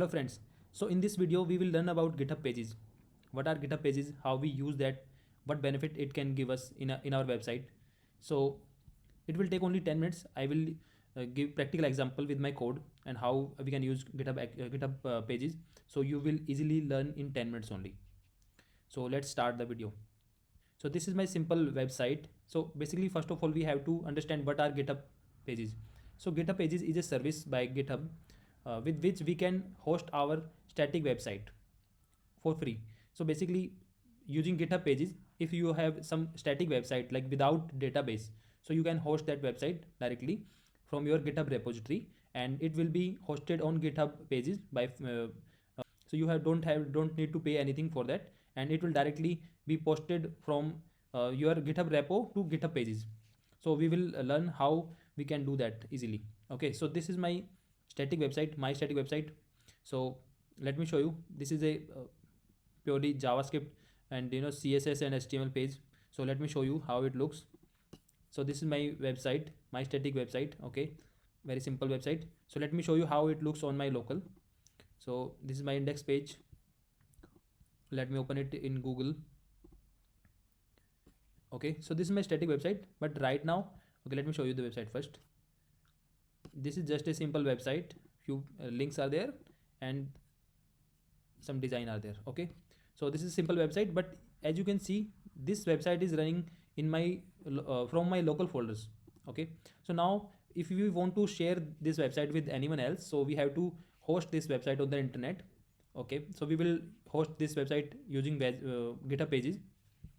Hello friends, so in this video we will learn about GitHub pages. What are GitHub pages, how we use that, what benefit it can give us in our website. So it will take only 10 minutes. I will give practical example with my code and how we can use GitHub pages. So you will easily learn in 10 minutes only. So let's start the video. So this is my simple website. So basically first of all we have to understand what are GitHub pages. So GitHub pages is a service by GitHub with which we can host our static website for free. So basically using GitHub pages, if you have some static website like without database, so you can host that website directly from your GitHub repository and it will be hosted on GitHub pages by so you don't need to pay anything for that, and it will directly be posted from your GitHub repo to GitHub pages. So we will learn how we can do that easily. Okay, so this is my static website. So let me show you. This is a purely JavaScript and CSS and HTML page. So let me show you how it looks. So this is my website, my static website. Okay, very simple website. So let me show you how it looks on my local. So this is my index page. Let me open it in Google. Okay, so this is my static website, but right now, okay, let me show you the website first. This is just a simple website. Few links are there and some design are there. Okay, so this is simple website, but as you can see, this website is running in my from my local folders. Okay, so now if we want to share this website with anyone else, so we have to host this website on the internet. Okay, so we will host this website using GitHub pages,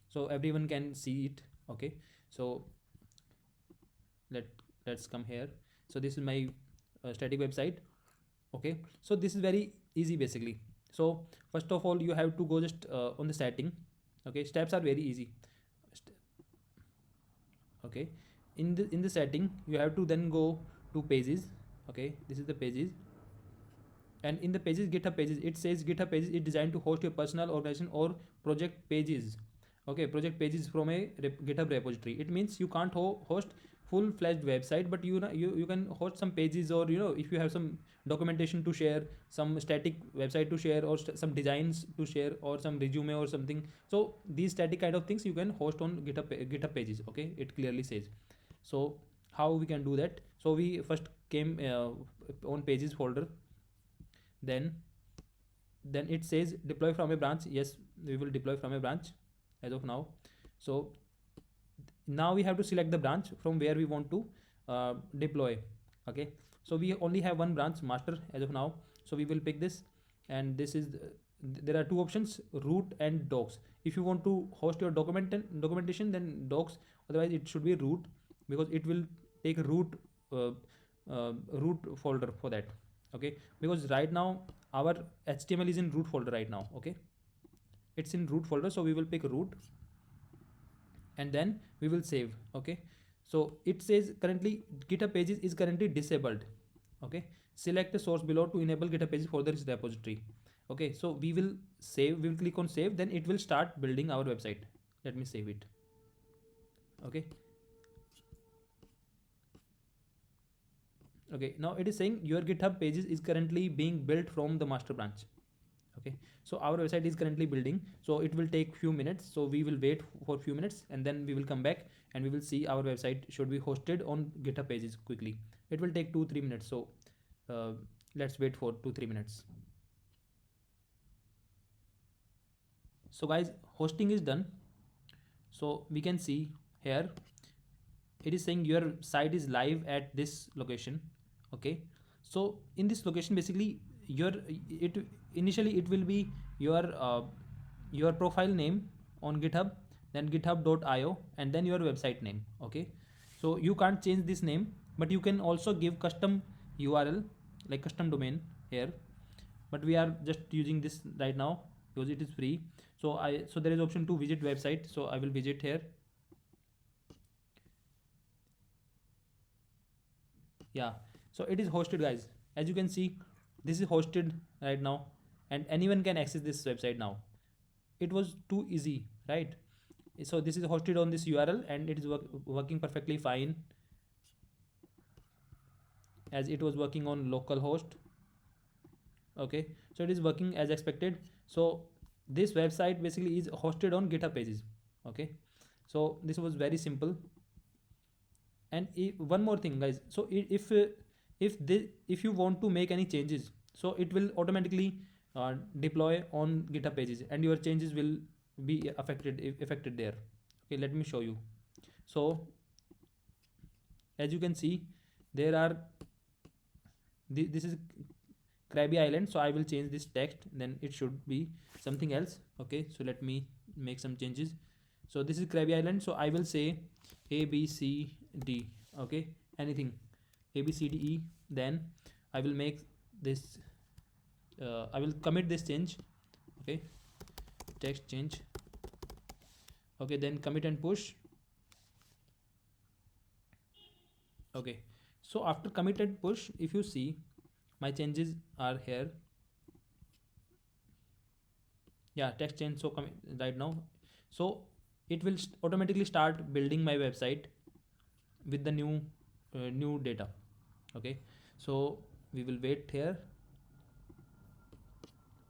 so everyone can see it. Okay, so let's come here. So this is my static website. Okay, so this is very easy basically. So first of all you have to go just on the setting. Okay, steps are very easy. Okay, in the setting you have to then go to pages. Okay, this is the pages, and in the pages, GitHub pages, it says GitHub pages is designed to host your personal, organization or project pages. Okay, project pages from a GitHub repository. It means you can't host full-fledged website, but you can host some pages, or if you have some documentation to share, some static website to share, or some designs to share, or some resume or something. So these static kind of things you can host on GitHub pages. Okay, it clearly says. So how we can do that? So we first came on pages folder. Then it says deploy from a branch. Yes, we will deploy from a branch as of now. So now we have to select the branch from where we want to deploy. Okay, so we only have one branch, master, as of now. So we will pick this, and this is there are two options, root and docs. If you want to host your documentation, then docs. Otherwise it should be root, because it will take root root folder for that. Okay, because right now our HTML is in root folder right now. Okay, it's in root folder, so we will pick root and then we will save. Okay, so it says currently GitHub pages is currently disabled. Okay, select the source below to enable GitHub pages for this repository. Okay, so we will click on save, then it will start building our website. Let me save it. Okay, okay, now it is saying your GitHub pages is currently being built from the master branch. Okay, so our website is currently building, so it will take few minutes. So we will wait for few minutes and then we will come back and we will see our website should be hosted on GitHub pages quickly. It will take 2-3 minutes. So let's wait for 2-3 minutes. So guys, hosting is done. So we can see here it is saying your site is live at this location. Okay, so in this location basically initially it will be your profile name on GitHub, then github.io, and then your website name. Okay, so you can't change this name, but you can also give custom URL like custom domain here, but we are just using this right now because it is free. So there is option to visit website, so I will visit here. Yeah, so it is hosted, guys. As you can see, this is hosted right now and anyone can access this website now. It was too easy, right? So this is hosted on this URL and it is working perfectly fine, as it was working on localhost. Okay, so it is working as expected. So this website basically is hosted on GitHub Pages. Okay, so this was very simple. And one more thing, guys. So if you want to make any changes, so it will automatically deploy on GitHub Pages, and your changes will be affected there. Okay, let me show you. So as you can see, there are this is Krabby Island. So I will change this text, then it should be something else. Okay, so let me make some changes. So this is Krabby Island, so I will say A B C D. Okay, anything A B C D E. Then I will make this I will commit this change. Okay, text change. Okay, then commit and push. Okay, so after commit and push, if you see, my changes are here. Yeah, text change. So right now, so it will automatically start building my website with the new data. Okay, so we will wait here,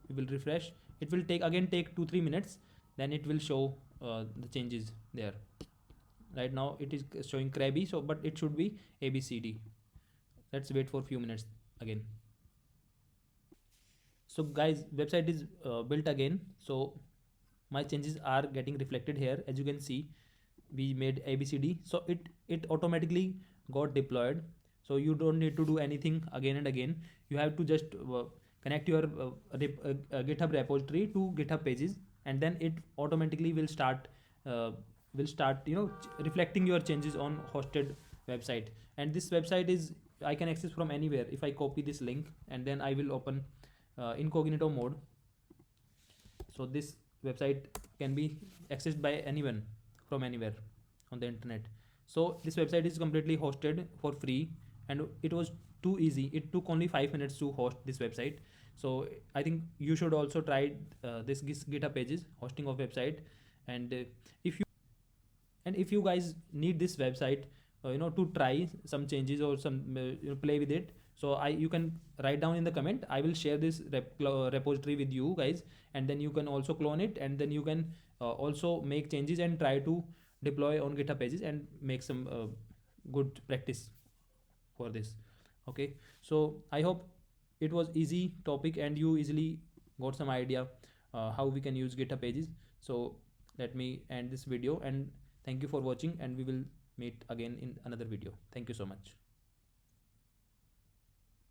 we will refresh. It will take 2-3 minutes, then it will show the changes there. Right now it is showing Krabby, so but it should be ABCD. Let's wait for few minutes again. So guys, website is built again. So my changes are getting reflected here. As you can see, we made ABCD, so it automatically got deployed. So you don't need to do anything again and again. You have to just connect your GitHub repository to GitHub Pages, and then it automatically uh, will start reflecting your changes on hosted website. And this website is, I can access from anywhere. If I copy this link and then I will open incognito mode, so this website can be accessed by anyone from anywhere on the internet. So this website is completely hosted for free, and it was too easy. It took only 5 minutes to host this website. So I think you should also try this GitHub Pages hosting of website. And if you guys need this website to try some changes or some play with it, so you can write down in the comment. I will share this repository with you guys, and then you can also clone it, and then you can also make changes and try to deploy on GitHub Pages and make some good practice for this. Okay, so I hope it was easy topic and you easily got some idea how we can use GitHub Pages. So let me end this video, and thank you for watching, and we will meet again in another video. Thank you so much.